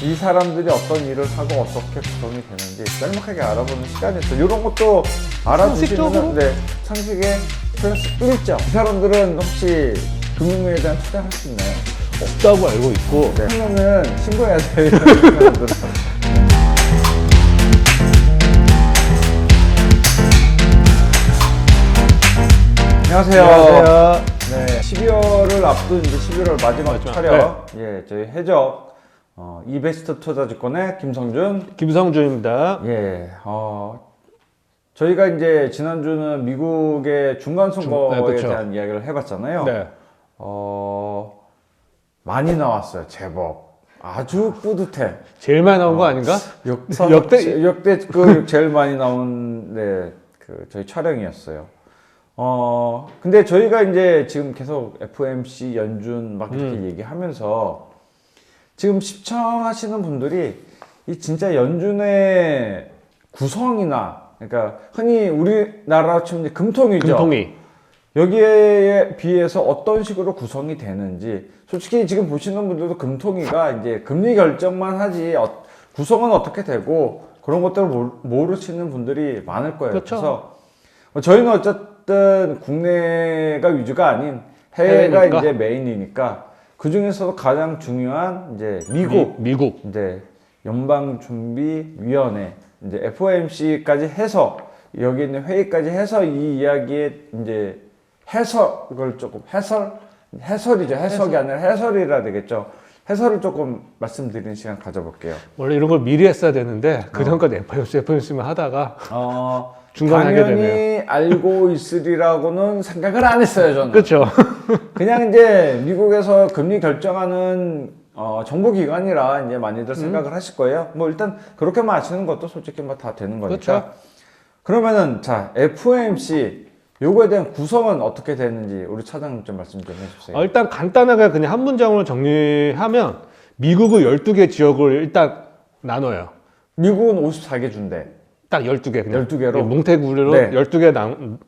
이 사람들이 어떤 일을 하고 어떻게 구성이 되는지 짤막하게 알아보는 시간이었어요. 이런 것도 알아두시면 네, 상식의 플러스 1점. 이 사람들은 혹시 금융에 대한 투자할 수 있나요? 없다고 알고 있고 네. 하면은 신고해야 돼요. 이런 사람들은. 안녕하세요. 안녕하세요. 네, 12월을 앞둔 이제 11월 마지막 촬영. 예, 저희 해적 이베스트 투자증권의 김성준. 김성준입니다. 예, 저희가 이제 지난주는 미국의 중간 선거에 그쵸. 대한 이야기를 해봤잖아요. 네. 많이 나왔어요, 제법. 아주 뿌듯해. 제일 많이 나온 거 아닌가? 역대급 제일 많이 나온 네, 그 저희 촬영이었어요. 근데 저희가 이제 지금 계속 FOMC 연준 막 이렇게 얘기하면서 지금 시청하시는 분들이 이 진짜 연준의 구성이나 그러니까 흔히 우리나라로 치면 이제 금통위죠. 금통위. 여기에 비해서 어떤 식으로 구성이 되는지 솔직히 지금 보시는 분들도 금통위가 이제 금리 결정만 하지 구성은 어떻게 되고 그런 것들을 모르시는 분들이 많을 거예요. 그렇죠. 그래서 저희는 어쨌든 국내가 위주가 아닌 해외가 해외니까. 이제 메인이니까 그 중에서도 가장 중요한 이제 미국 이제 연방준비위원회 이제 FOMC까지 해서 여기 있는 회의까지 해서 이 이야기에 이제 해석을 조금 해설이죠. 해석이 아니라 해설이라 되겠죠. 해설을 조금 말씀드리는 시간 가져볼게요. 원래 이런 걸 미리 했어야 되는데 그 전까지 FOMC만 하다가 중간에 하게 당연히 되네요. 알고 있으리라고는 생각을 안 했어요, 저는. 그렇죠. 그냥 이제 미국에서 금리 결정하는 정부기관이라 이제 많이들 생각을 하실 거예요. 뭐 일단 그렇게만 아시는 것도 솔직히 뭐 다 되는 거니까. 그렇죠. 그러면은 자, FOMC 요거에 대한 구성은 어떻게 되는지 우리 차장님 좀 말씀 좀 해주세요. 일단 간단하게 그냥 한 문장으로 정리하면 미국의 12개 지역을 일단 나눠요. 미국은 54개 준대. 딱 12개 그냥 12개로? 뭉태구리로 네. 12개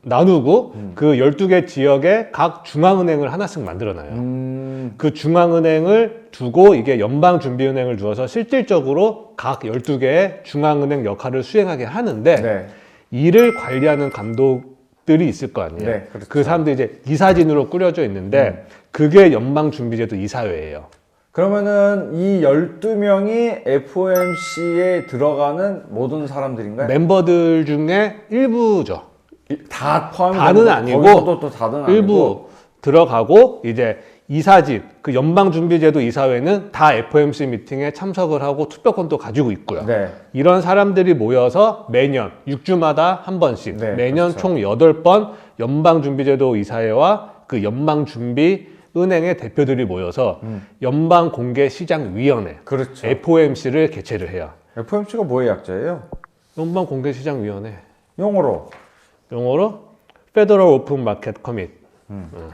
나누고 그 12개 지역에 각 중앙은행을 하나씩 만들어놔요. 그 중앙은행을 두고 이게 연방준비은행을 두어서 실질적으로 각 12개의 중앙은행 역할을 수행하게 하는데 네. 이를 관리하는 감독들이 있을 거 아니에요. 네, 그렇죠. 그 사람들이 이제 이사진으로 꾸려져 있는데 그게 연방준비제도 이사회예요. 그러면은 이 12명이 FOMC에 들어가는 모든 사람들인가요? 멤버들 중에 일부죠. 다 포함이 다는 되는 아니고 거기서도 또 다는 아니고 일부 들어가고 이제 이사진 그 연방준비제도 이사회는 다 FOMC 미팅에 참석을 하고 투표권도 가지고 있고요. 네. 이런 사람들이 모여서 매년 6주마다 한 번씩 네, 매년 그렇죠. 총 8번 연방준비제도 이사회와 그 연방준비은행의 대표들이 모여서 연방공개시장위원회 그렇죠. FOMC를 개최를 해요. FOMC가 뭐의 약자예요? 연방공개시장위원회 영어로 영어로 Federal Open Market Committee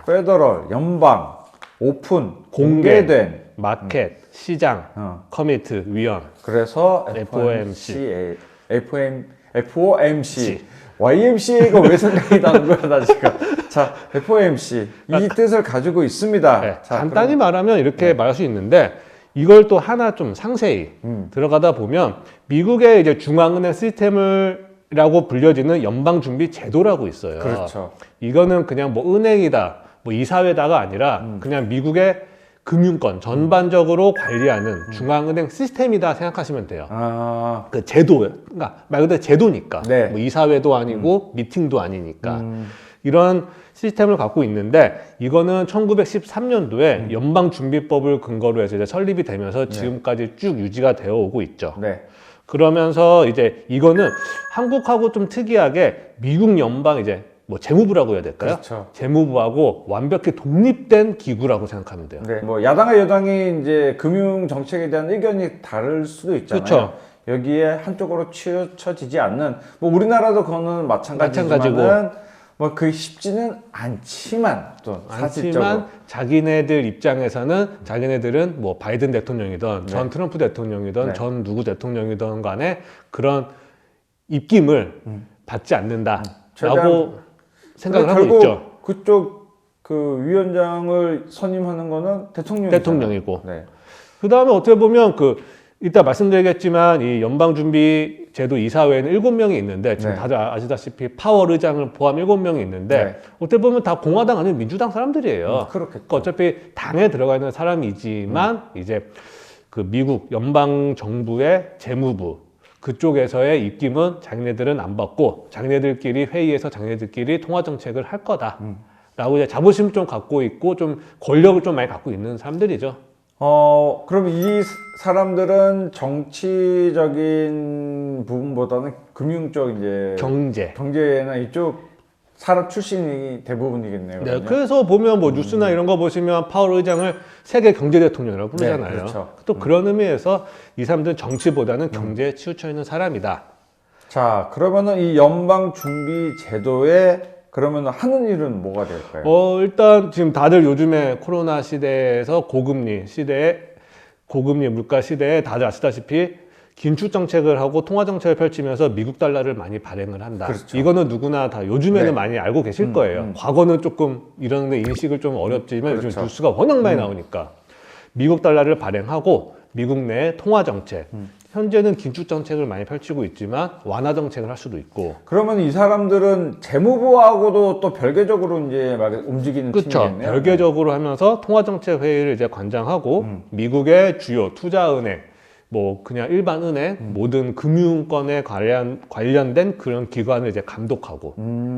페더럴, 연방, 오픈, 공개된 마켓, 시장, 커미트, 위원. 그래서 FOMC. FOMC YMCA가 왜 생각이 나는 거야 나 지금. 자, FOMC 이 뜻을 가지고 있습니다. 네, 자, 간단히 말하면 이렇게 말할 수 있는데 이걸 또 하나 좀 상세히 들어가다 보면 미국의 이제 중앙은행 시스템이라고 불려지는 연방준비제도라고 있어요. 그렇죠. 이거는 그냥 뭐 은행이다, 뭐 이사회다가 아니라 그냥 미국의 금융권 전반적으로 관리하는 중앙은행 시스템이다 생각하시면 돼요. 그 제도, 그러니까 말 그대로 제도니까. 네. 뭐 이사회도 아니고 미팅도 아니니까. 이런 시스템을 갖고 있는데 이거는 1913년도에 연방준비법을 근거로 해서 이제 설립이 되면서 지금까지 쭉 유지가 되어 오고 있죠. 네. 그러면서 이제 이거는 한국하고 좀 특이하게 미국 연방 이제 뭐 재무부라고 해야 될까요? 그렇죠. 재무부하고 완벽히 독립된 기구라고 생각하면 돼요. 네. 뭐 야당과 여당이 이제 금융 정책에 대한 의견이 다를 수도 있잖아요. 그렇죠. 여기에 한쪽으로 치우쳐지지 않는 뭐 우리나라도 그거는 마찬가지지만은 뭐 그게 쉽지는 않지만 또 사실적으로 하지만 자기네들 입장에서는 자기네들은 뭐 바이든 대통령이든 전 트럼프 대통령이든 네. 전 누구 대통령이든 간에 그런 입김을 받지 않는다라고 생각을 하고 결국 있죠. 그쪽 그 위원장을 선임하는 거는 대통령이잖아요. 대통령이고. 네. 그 다음에 어떻게 보면 그 이따 말씀드리겠지만 이 연방준비제도 이사회에는 7명이 있는데 지금 네. 다들 아시다시피 파월 의장을 포함 7명이 있는데 네. 어떻게 보면 다 공화당 아니면 민주당 사람들이에요. 그렇겠죠. 그러니까 어차피 당에 들어가 있는 사람이지만 이제 그 미국 연방 정부의 재무부 그쪽에서의 입김은 자기네들은 안 받고 자기네들끼리 회의에서 자기네들끼리 통화 정책을 할 거다라고 이제 자부심 좀 갖고 있고 좀 권력을 좀 많이 갖고 있는 사람들이죠. 그럼 이 사람들은 정치적인 부분보다는 금융적 이제 경제나 이쪽 산업 출신이 대부분이겠네요. 네, 그러면? 그래서 보면 뭐 뉴스나 이런 거 보시면 파월 의장을 세계 경제 대통령이라고 부르잖아요. 네, 그렇죠. 또 그런 의미에서 이 사람들은 정치보다는 경제에 치우쳐 있는 사람이다. 자, 그러면은 이 연방준비제도에 그러면 하는 일은 뭐가 될까요? 일단 지금 다들 요즘에 코로나 시대에서 고금리 물가 시대에 다들 아시다시피 긴축 정책을 하고 통화 정책을 펼치면서 미국 달러를 많이 발행을 한다. 그렇죠. 이거는 누구나 다 요즘에는 네. 많이 알고 계실 거예요. 과거는 조금 이런 데 인식을 좀 어렵지만 요즘 그렇죠. 뉴스가 워낙 많이 나오니까 미국 달러를 발행하고 미국 내 통화 정책 현재는 긴축 정책을 많이 펼치고 있지만 완화 정책을 할 수도 있고. 그러면 이 사람들은 재무부하고도 또 별개적으로 이제 막 움직이는 그렇죠. 팀이겠네요. 별개적으로 하면서 통화정책 회의를 이제 관장하고 미국의 주요 투자은행, 뭐 그냥 일반 은행, 모든 금융권에 관련된 그런 기관을 이제 감독하고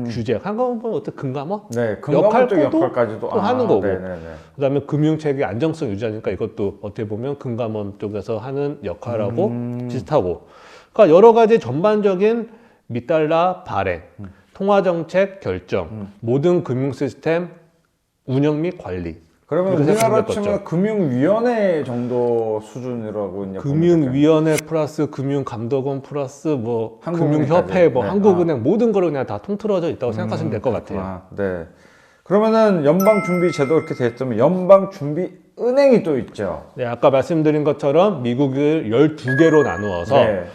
규제하고 뭐 어떤 금감원 네, 금감원 쪽 역할도 역할까지도 또 하는 거고. 네네네. 그다음에 금융체계 안정성 유지하니까 이것도 어떻게 보면 금감원 쪽에서 하는 역할하고 비슷하고. 그러니까 여러 가지 전반적인 미달러 발행, 통화정책 결정, 모든 금융 시스템 운영 및 관리. 그러면 이렇게 우리나라 생각하면 치면 금융위원회 정도 수준이라고 이제 금융위원회 플러스 금융감독원 플러스 뭐 한국은행까지. 금융협회, 뭐 네. 한국은행 모든 거로 그냥 다 통틀어져 있다고 생각하시면 될 것 같아요. 네. 그러면은 연방준비제도 이렇게 됐으면 연방준비은행이 또 있죠. 네, 아까 말씀드린 것처럼 미국을 12개로 나누어서 네.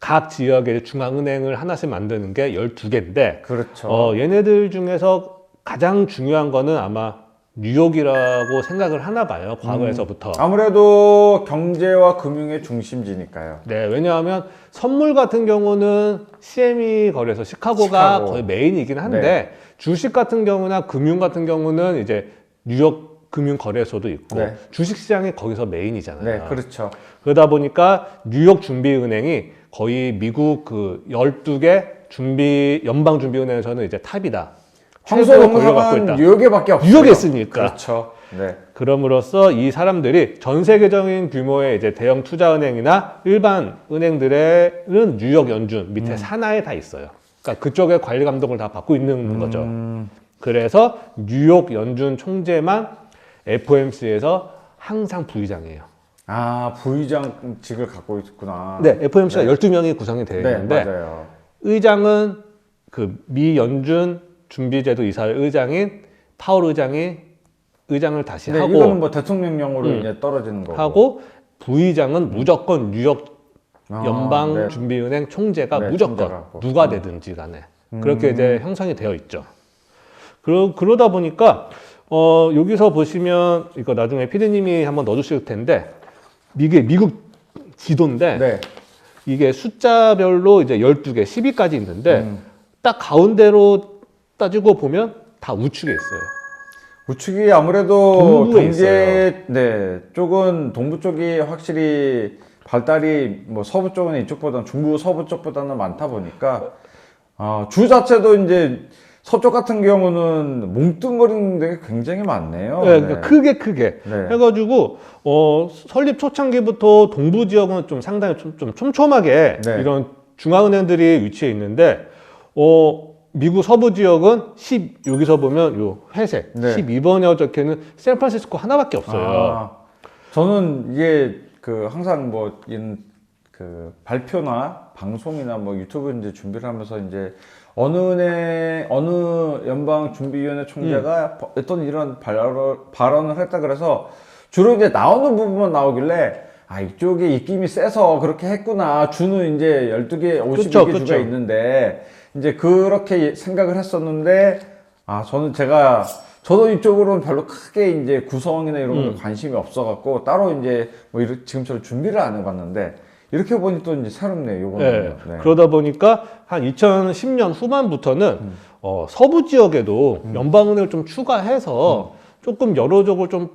각 지역의 중앙은행을 하나씩 만드는 게 12개인데 그렇죠. 얘네들 중에서 가장 중요한 거는 아마 뉴욕이라고 생각을 하나 봐요. 과거에서부터. 아무래도 경제와 금융의 중심지니까요. 네, 왜냐하면 선물 같은 경우는 CME 거래소 시카고가 시카고. 거의 메인이긴 한데 네. 주식 같은 경우나 금융 같은 경우는 이제 뉴욕 금융 거래소도 있고 네. 주식 시장이 거기서 메인이잖아요. 네, 그렇죠. 그러다 보니까 뉴욕 준비은행이 거의 미국 그 12개 연방준비은행에서는 이제 탑이다. 최고로 권력을 갖고 있다. 황소영상은 뉴욕에밖에 없어요. 뉴욕에 있으니까. 그렇죠. 네. 그럼으로써 이 사람들이 전 세계적인 규모의 이제 대형 투자은행이나 일반 은행들은 뉴욕 연준 밑에 산하에 다 있어요. 그러니까 그쪽에 관리 감독을 다 받고 있는 거죠. 그래서 뉴욕 연준 총재만 FOMC에서 항상 부의장이에요. 아, 부의장직을 갖고 있구나. 네, FOMC가 12명이 구성이 되어 네, 있는데 맞아요. 의장은 그 미 연준 준비제도 이사회 의장인 파월 의장이 의장을 다시 네, 하고 이거는 뭐 대통령령으로 이제 떨어지는 거고. 하고 부의장은 무조건 뉴욕 아, 연방준비은행 총재가 네, 무조건 총재가 하고. 누가 되든지 간에 그렇게 이제 형성이 되어 있죠. 그러다 보니까 여기서 보시면 이거 나중에 피디님이 한번 넣어주실 텐데 이게 미국 지도인데 네. 이게 숫자별로 이제 12개, 10위까지 있는데 딱 가운데로 따지고 보면 다 우측에 있어요. 우측이 아무래도 동부에 경제 쪽은 동부 쪽이 확실히 발달이 뭐 서부 쪽은 이쪽보다는 중부 서부 쪽보다는 많다 보니까 주 자체도 이제 서쪽 같은 경우는 뭉뚱거리는 데가 굉장히 많네요. 네, 그러니까 크게 네. 해가지고 설립 초창기부터 동부 지역은 좀 상당히 좀 촘촘하게 네. 이런 중앙은행들이 위치해 있는데 미국 서부 지역은 여기서 보면 요 회색 네. 12번이라고 적혀있는 샌프란시스코 하나밖에 없어요. 저는 이게 항상 뭐 이런 발표나 방송이나 뭐 유튜브 이제 준비를 하면서 이제 어느 연방준비위원회 총재가 어떤 이런 발언을 했다 그래서 주로 이제 나오는 부분만 나오길래 이쪽에 입김이 세서 그렇게 했구나. 주는 이제 12개, 52개 그쵸. 주가 있는데 이제 그렇게 생각을 했었는데 저는 제가 저도 이쪽으로는 별로 크게 이제 구성이나 이런 거 관심이 없어갖고 따로 이제 뭐 지금처럼 준비를 안 해봤는데 이렇게 보니 또 이제 새롭네요. 요거는. 네. 그러다 보니까 한 2010년 후반부터는 서부 지역에도 연방은행을 좀 추가해서 조금 여러적으로 좀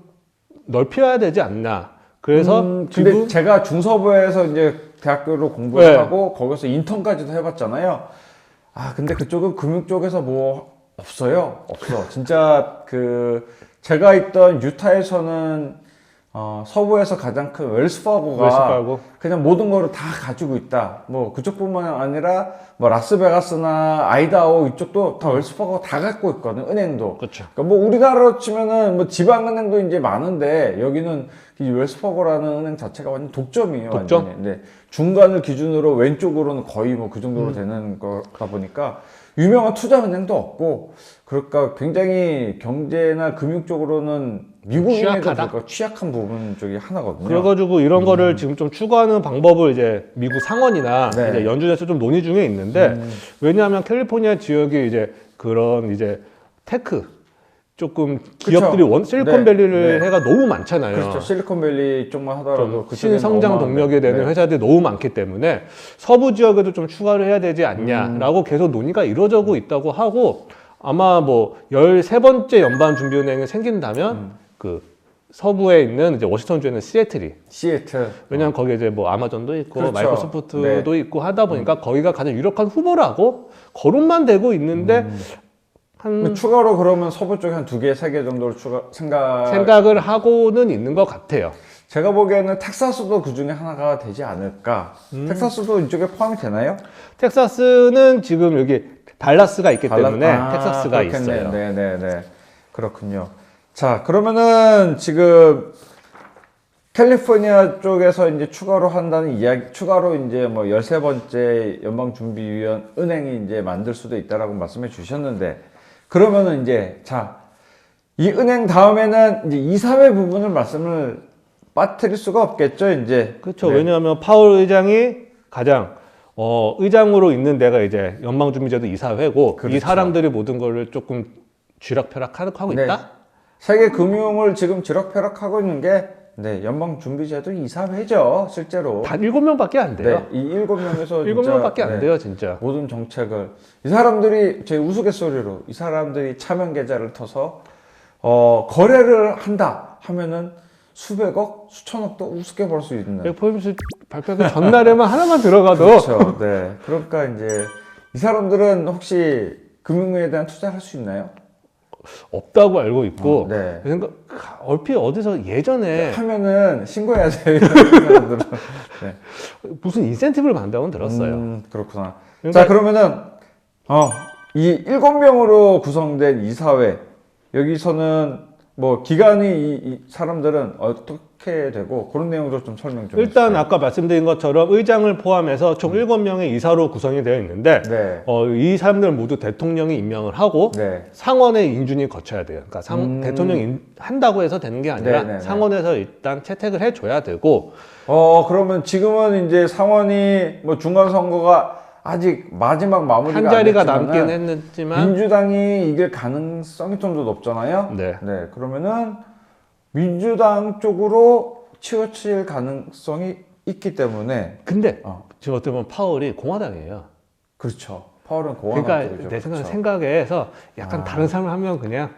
넓혀야 되지 않나. 그래서 근데 지금 제가 중서부에서 이제 대학교로 공부를 네. 하고 거기서 인턴까지도 해봤잖아요. 아 근데 그쪽은 금융 쪽에서 뭐 없어요. 없어. 진짜 그 제가 있던 유타에서는 서부에서 가장 큰 웰스파고가 웰스파고. 그냥 모든 거를 다 가지고 있다. 뭐 그쪽뿐만 아니라 뭐 라스베가스나 아이다호 이쪽도 다 웰스파고가 다 갖고 있거든. 은행도. 그렇죠. 그러니까 뭐 우리나라로 치면은 뭐 지방은행도 이제 많은데 여기는 이 웰스파고라는 은행 자체가 완전 독점이에요. 독점? 완전히. 네. 중간을 기준으로 왼쪽으로는 거의 뭐 그 정도로 되는 거다 보니까 유명한 투자은행도 없고 그러니까 굉장히 경제나 금융 쪽으로는 미국인에도 취약하다? 불구하고 취약한 부분 쪽이 하나거든요. 그래가지고 이런 거를 지금 좀 추구하는 방법을 이제 미국 상원이나 네. 이제 연준에서 좀 논의 중에 있는데 왜냐하면 캘리포니아 지역이 이제 그런 이제 테크 조금 기업들이 실리콘밸리를 네. 해가 너무 많잖아요. 그렇죠. 실리콘밸리 쪽만 하더라도 좀 그쪽에는 신성장 어마어마한데. 동력이 되는 네. 회사들이 너무 많기 때문에 서부 지역에도 좀 추가를 해야 되지 않냐라고 계속 논의가 이루어지고 있다고 하고 아마 뭐 13번째 연방준비은행이 생긴다면 그 서부에 있는 이제 워싱턴주에 있는 시애틀이 시애틀. 왜냐면 거기에 이제 뭐 아마존도 있고 그렇죠. 마이크로소프트도 네. 있고 하다 보니까 거기가 가장 유력한 후보라고 거론만 되고 있는데 한 추가로 그러면 서부 쪽에 한 2개, 3개 정도를 생각을 하고는 있는 것 같아요. 제가 보기에는 텍사스도 그 중에 하나가 되지 않을까. 텍사스도 이쪽에 포함이 되나요? 텍사스는 지금 여기 달라스가 있기 때문에 텍사스가 그렇겠네. 있어요. 네네네. 그렇군요. 자, 그러면은 지금 캘리포니아 쪽에서 이제 추가로 한다는 이야기, 추가로 이제 뭐 13번째 연방준비위원 은행이 이제 만들 수도 있다라고 말씀해 주셨는데, 그러면은 이제, 자, 이 은행 다음에는 이제 이사회 부분을 말씀을 빠뜨릴 수가 없겠죠, 이제. 그렇죠. 네. 왜냐하면 파월 의장이 가장 의장으로 있는 데가 이제 연방준비제도 이사회고 그렇죠. 이 사람들이 모든 거를 조금 쥐락펴락하고 네. 있다. 세계 금융을 지금 지락펴락하고 있는 게, 네, 연방준비제도 이사회죠, 실제로. 단 7명밖에 안 돼요. 네, 이 7명에서 7명밖에 안 돼요, 진짜. 모든 정책을 이 사람들이 제 우스갯소리로 이 사람들이 차명 계좌를 터서 거래를 한다 하면은 수백억, 수천억도 우습게 벌 수 있는. FOMC 발표하기 전날에만 하나만 들어가도 그렇죠. 네. 그러니까 이제 이 사람들은 혹시 금융에 대한 투자를 할 수 있나요? 없다고 알고 있고 네. 그러니까 얼핏 어디서 예전에 하면은 신고해야 돼요. 이 사람들은. 네. 무슨 인센티브를 받는다고 들었어요. 그렇구나. 그러니까- 자, 그러면은 이 7명으로 구성된 이사회 여기서는 뭐 기간이 이 사람들은 어떻게 되고 그런 내용으로 좀 설명 좀 일단 해주세요. 아까 말씀드린 것처럼 의장을 포함해서 총 7명의 이사로 구성이 되어 있는데 네. 이 사람들은 모두 대통령이 임명을 하고 네. 상원의 인준이 거쳐야 돼요. 그러니까 대통령이 한다고 해서 되는 게 아니라 네네네. 상원에서 일단 채택을 해줘야 되고 그러면 지금은 이제 상원이 뭐 중간 선거가 아직 마지막 마무리가 한 자리가 안 남긴 됐지만은 했지만 민주당이 이길 가능성이 좀 더 높잖아요. 네. 네. 그러면은 민주당 쪽으로 치우칠 가능성이 있기 때문에 근데 어. 지금 어떻게 보면 파월이 공화당이에요. 그렇죠. 파월은 공화당 그러니까 쪽이죠. 내 그렇죠. 생각에서 약간 다른 사람을 하면 그냥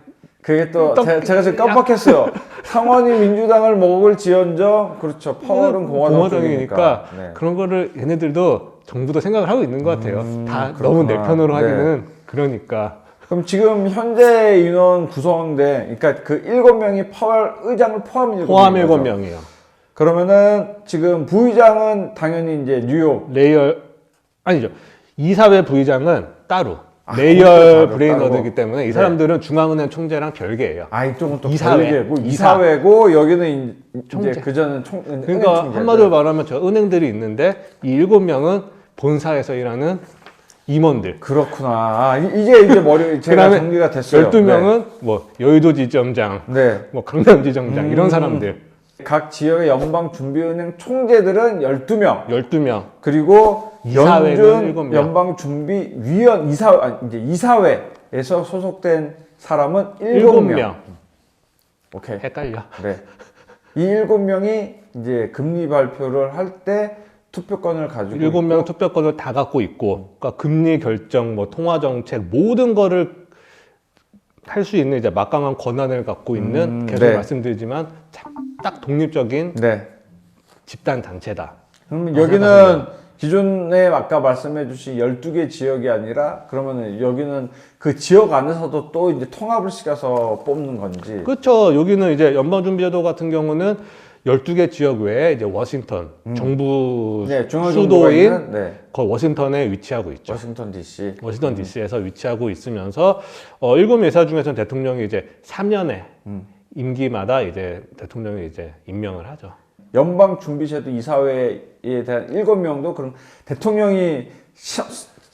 그게 또 떡- 제가 지금 깜빡했어요. 상원이 민주당을 먹을지언정 그렇죠. 파월은 공화당 쪽이니까. 공화당이니까 네. 그런 거를 얘네들도 정부도 생각을 하고 있는 것 같아요. 다 그렇구나. 너무 내 편으로 네. 하기는 그러니까 그럼 지금 현재 인원 구성된 그러니까 그 7명이 파월 의장을 포함 7명이죠. 포함 7명이에요. 그러면은 지금 부의장은 당연히 이제 뉴욕 아니죠. 이사회 부의장은 따로 그것도 레이얼 따로, 브레이너드이기 따로. 때문에 이 네. 사람들은 중앙은행 총재랑 별개예요. 이쪽은 또 이사회. 별개고 이사회고 여기는 총재. 이제 그전은 은행 그러니까 총재들. 한마디로 말하면 저 은행들이 있는데 이 7명은 본사에서 일하는 임원들. 그렇구나. 이제 머리 제가 그다음에 정리가 됐어요. 12명은 뭐 여의도 지점장, 네. 뭐 강남 지점장 이런 사람들 각 지역의 연방준비은행 총재들은 12명. 12명. 그리고 이사회는 연준 7명. 연방준비위원 이사회에서 소속된 사람은 일곱 7명. 명. 오케이. 헷갈려. 네. 이 7명이 이제 금리 발표를 할 때 투표권을 가지고 7명 투표권을 다 갖고 있고, 그러니까 금리 결정, 뭐 통화 정책 모든 거를 할 수 있는 이제 막강한 권한을 갖고 있는 계속 네. 말씀드리지만 딱 독립적인 네. 집단 단체다. 그럼 여기는 기존에 아까 말씀해 주신 12개 지역이 아니라 그러면은 여기는 그 지역 안에서도 또 이제 통합을 시켜서 뽑는 건지. 그렇죠. 여기는 이제 연방준비제도 같은 경우는 12개 지역 외에 이제 워싱턴 정부 네, 중앙정부가 수도인 있는, 네. 그 워싱턴에 위치하고 있죠. 워싱턴 DC. 워싱턴 DC에서 위치하고 있으면서 7여사 중에서는 대통령이 이제 3년에 임기마다 이제 대통령이 이제 임명을 하죠. 연방준비제도 이사회에 대한 7명도 그럼 대통령이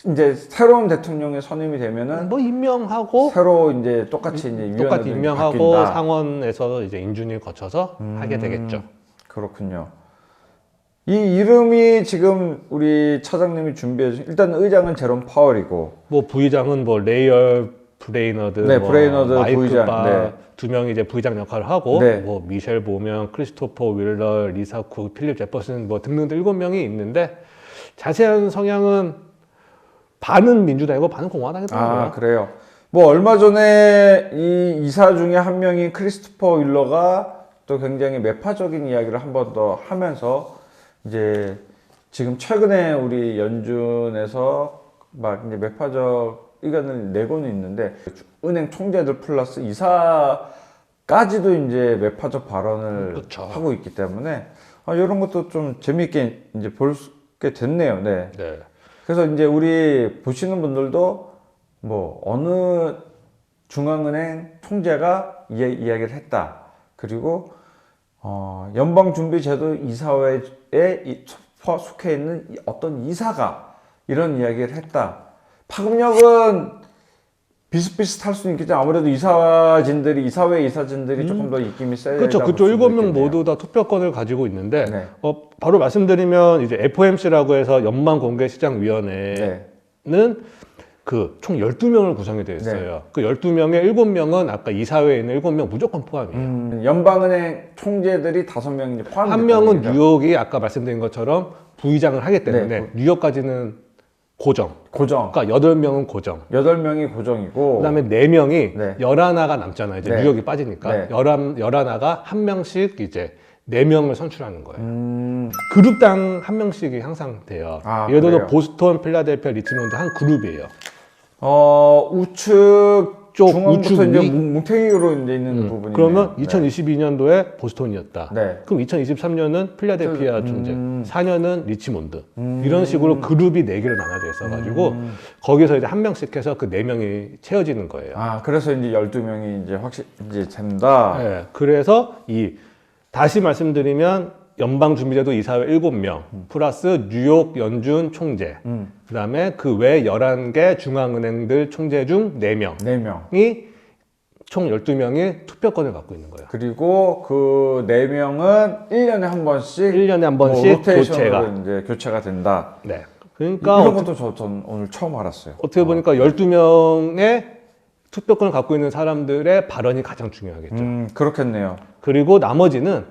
이제 새로운 대통령의 선임이 되면은 뭐 임명하고 새로 이제 똑같이 이제 똑같이 위원회도 임명하고 바뀐다. 상원에서 이제 인준을 거쳐서 하게 되겠죠. 그렇군요. 이 이름이 지금 우리 차장님이 준비해 주신 일단 의장은 제롬 파월이고 뭐 부의장은 뭐 레이얼 브레이너드, 네, 뭐 브레이너드 마이크 부의장, 바 네. 두 명이 이제 부의장 역할을 하고 네. 뭐 미셸 보면, 크리스토퍼 윌러, 리사 쿡, 필립 제퍼슨 뭐 등등 7명이 있는데 자세한 성향은 반은 민주당이고 반은 공화당이더라고요. 아 그래요. 뭐 얼마 전에 이 이사 중에 한 명인 크리스토퍼 윌러가 또 굉장히 매파적인 이야기를 한 번 더 하면서 이제 지금 최근에 우리 연준에서 막 이제 매파적 의견을 내고는 있는데 은행 총재들 플러스 이사까지도 이제 매파적 발언을 그렇죠. 하고 있기 때문에 이런 것도 좀 재미있게 이제 볼 수 있게 됐네요. 네. 네. 그래서 이제 우리 보시는 분들도 뭐 어느 중앙은행 총재가 이야기를 했다. 그리고 연방준비제도 이사회에 속해 있는 어떤 이사가 이런 이야기를 했다. 파급력은 비슷비슷할 수 있겠지만 아무래도 이사회 이사진들이 조금 더 입김이 세다. 그렇죠. 그쪽 7명 모두 다 투표권을 가지고 있는데 네. 바로 말씀드리면 이제 FOMC라고 해서 연방공개시장위원회는 그 총 12명을 구성이 되어 있어요. 그 12명의 7명은 아까 이사회에 있는 7명 무조건 포함이에요. 연방은행 총재들이 5명이 이제 포함이 한 명은 뉴욕이 아까 말씀드린 것처럼 부의장을 하기 때문에 뉴욕까지는 고정. 그러니까 8명은 고정. 8명이 고정이고 그다음에 4명이 네. 11하가 남잖아요. 이제 네. 뉴욕이 빠지니까. 네. 11하가 한 명씩 이제 4명을 선출하는 거예요. 그룹당 한 명씩이 항상 돼요. 아, 예를 들어서 그래요? 보스턴, 필라델피아, 리치몬드 한 그룹이에요. 우측 쪽, 중앙부터 우측 이제 위? 뭉탱이로 이제 있는 부분이 그러면 2022년도에 보스턴이었다. 네. 그럼 2023년은 필라델피아 존재, 4년은 리치몬드. 이런 식으로 그룹이 4개로 나눠져 있어가지고 거기서 이제 한 명씩 해서 그 4명이 채워지는 거예요. 그래서 이제 12명이 이제 확실히 이제 된다. 네, 그래서 다시 말씀드리면 연방준비제도 이사회 7명 플러스 뉴욕 연준 총재, 그다음에 그 외 11개 중앙은행들 총재 중 4명이 4명. 총 12명이 투표권을 갖고 있는 거예요. 그리고 그 4명은 1년에 한 번씩 1년에 한 번씩 로테이션으로 이제 교체가 된다. 네. 그러니까 이런 것도 전 오늘 처음 알았어요. 어떻게 보니까 12명의 투표권을 갖고 있는 사람들의 발언이 가장 중요하겠죠. 그렇겠네요. 그리고 나머지는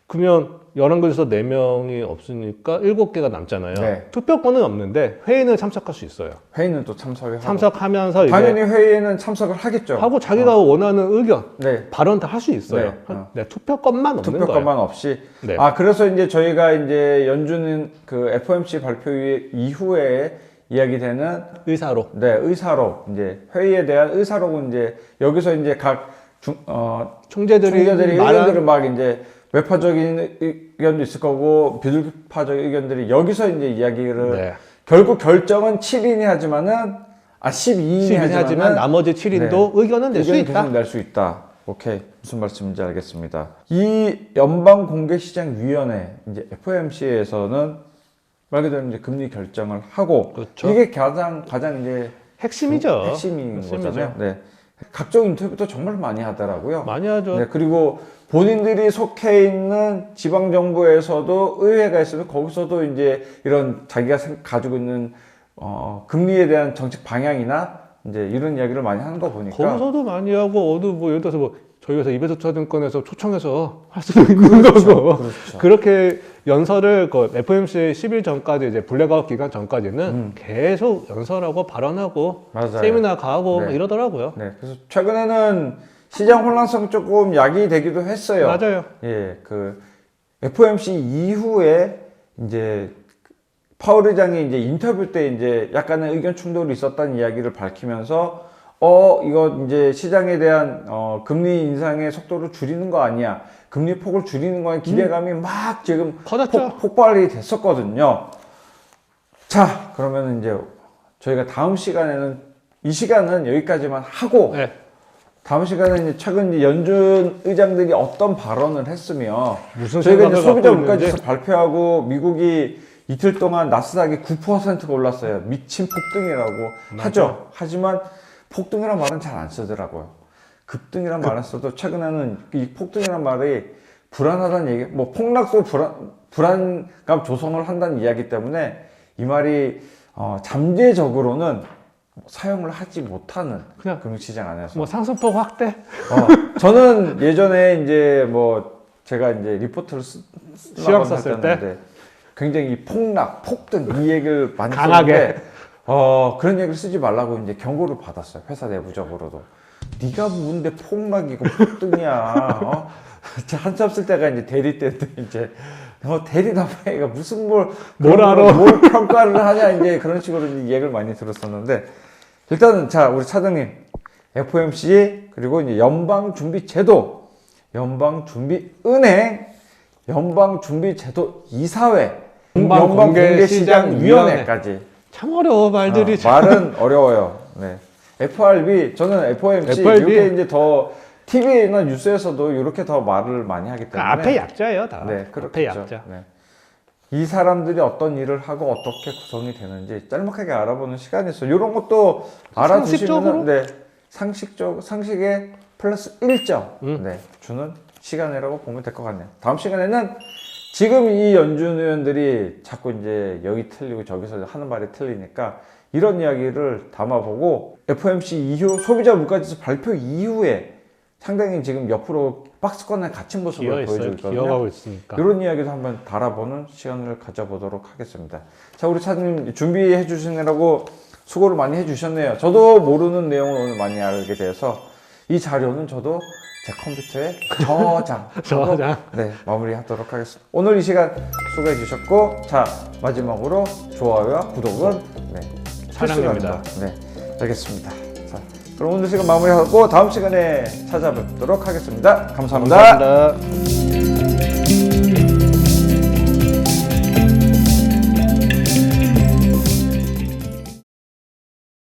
그러면 11곳에서 4명이 없으니까 7개가 남잖아요. 네. 투표권은 없는데 회의는 참석할 수 있어요. 회의는 또 참석을 하고. 참석하면서 이제 당연히 회의에는 참석을 하겠죠. 하고 자기가 원하는 의견, 네. 발언 다 할 수 있어요. 네. 투표권만 없는 투표권만 거예요. 없이. 네. 그래서 이제 저희가 이제 연준은 그 FOMC 발표 이후에 이야기되는 의사로. 네, 의사록 이제 회의에 대한 의사록은 이제 여기서 이제 각 총재들이 의견들을 막 이제 외파적인 의견도 있을 거고 비둘기파적인 의견들이 여기서 이제 이야기를 네. 결국 결정은 7인이 하지만은 12인이 하지만 나머지 7인도 의견은 낼 수 의견을 있다. 계속 낼 수 있다. 오케이. 무슨 말씀인지 알겠습니다. 이 연방공개시장위원회 이제 FOMC에서는 말 그대로 이제 금리 결정을 하고 그렇죠. 이게 가장 이제 핵심이죠. 핵심인 거잖아요. 네. 각종 인터뷰도 정말 많이 하더라고요. 많이 하죠. 네, 그리고 본인들이 속해 있는 지방 정부에서도 의회가 있으면 거기서도 이제 이런 자기가 가지고 있는 금리에 대한 정책 방향이나 이제 이런 이야기를 많이 하는 거 보니까 거기서도 많이 하고 어느 뭐 예를 들어서 뭐 저희 회사 이베스트증권에서 초청해서 할 수도 있는 거고 그렇죠. 그렇게 연설을 그 FOMC 10일 전까지 이제 블랙아웃 기간 전까지는 계속 연설하고 발언하고 맞아요. 세미나 가고 네. 막 이러더라고요. 네, 그래서 최근에는 시장 혼란성 조금 야기되기도 했어요. 맞아요. 예, 그 FOMC 이후에 이제 파월 의장이 이제 인터뷰 때 이제 약간의 의견 충돌이 있었다는 이야기를 밝히면서 이거 이제 시장에 대한 금리 인상의 속도를 줄이는 거 아니야, 금리 폭을 줄이는 거에 기대감이 막 지금 커졌죠. 폭발이 됐었거든요. 자, 그러면 이제 저희가 다음 시간에는 이 시간은 여기까지만 하고 네. 다음 시간에 이제 최근 이제 연준 의장들이 어떤 발언을 했으며 무슨 저희가 이제 생각을 소비자 갖고 물가지수 있는지. 발표하고 미국이 이틀 동안 나스닥이 9%가 올랐어요. 미친 폭등이라고 하죠. 하지만 폭등이란 말은 잘 안 쓰더라고요. 급등이란 말을 써도 최근에는 이 폭등이란 말이 불안하다는 얘기, 뭐 폭락도 불안감 조성을 한다는 이야기 때문에 이 말이 잠재적으로는 사용을 하지 못하는 그냥 금융시장 안에서. 뭐 상승폭 확대? 저는 예전에 이제 뭐 제가 이제 리포트를 시험 썼을 때 굉장히 폭락, 폭등 이 얘기를 많이 강하게. 썼는데 그런 얘기를 쓰지 말라고 이제 경고를 받았어요. 회사 내부적으로도. 네가 뭔데 폭락이고 폭등이야. 한참 쓸 때가 이제 대리 때도 이제 대리 나무가 무슨 뭘 알아? 뭘 평가를 하냐 이제 그런 식으로 이제 얘기를 많이 들었었는데 일단은 자 우리 차장님 FOMC 그리고 이제 연방준비제도, 연방준비은행, 연방준비제도 이사회, 연방공개시장위원회까지 참 어려워 말들이. 말은 어려워요. 네. FRB 저는 FOMC FRB. 이게 이제 더 TV나 뉴스에서도 이렇게 더 말을 많이 하기 때문에 그러니까 앞에 약자예요 다. 네, 앞에 그렇겠죠. 약자. 네. 이 사람들이 어떤 일을 하고 어떻게 구성이 되는지 짤막하게 알아보는 시간이 있어요. 이런 것도 상식적으로? 알아두시면 네, 상식에 플러스 1점 네, 주는 시간이라고 보면 될 것 같네요. 다음 시간에는 지금 이 연준 의원들이 자꾸 이제 여기 틀리고 저기서 하는 말이 틀리니까 이런 이야기를 담아보고 FOMC 이후 소비자 물가지수 발표 이후에 상당히 지금 옆으로 박스권에 갇힌 모습을 보여주고 있거든요. 기어가고 있으니까. 이런 이야기도 한번 달아보는 시간을 가져보도록 하겠습니다. 자, 우리 차장님 준비해 주시느라고 수고를 많이 해주셨네요. 저도 모르는 내용을 오늘 많이 알게 돼서 이 자료는 저도 제 컴퓨터에 저장. 네, 마무리하도록 하겠습니다. 오늘 이 시간 수고해 주셨고, 자 마지막으로 좋아요와 구독은 네, 사랑입니다. 네, 알겠습니다. 자, 그럼 오늘 시간 마무리하고 다음 시간에 찾아뵙도록 하겠습니다. 감사합니다. 감사합니다.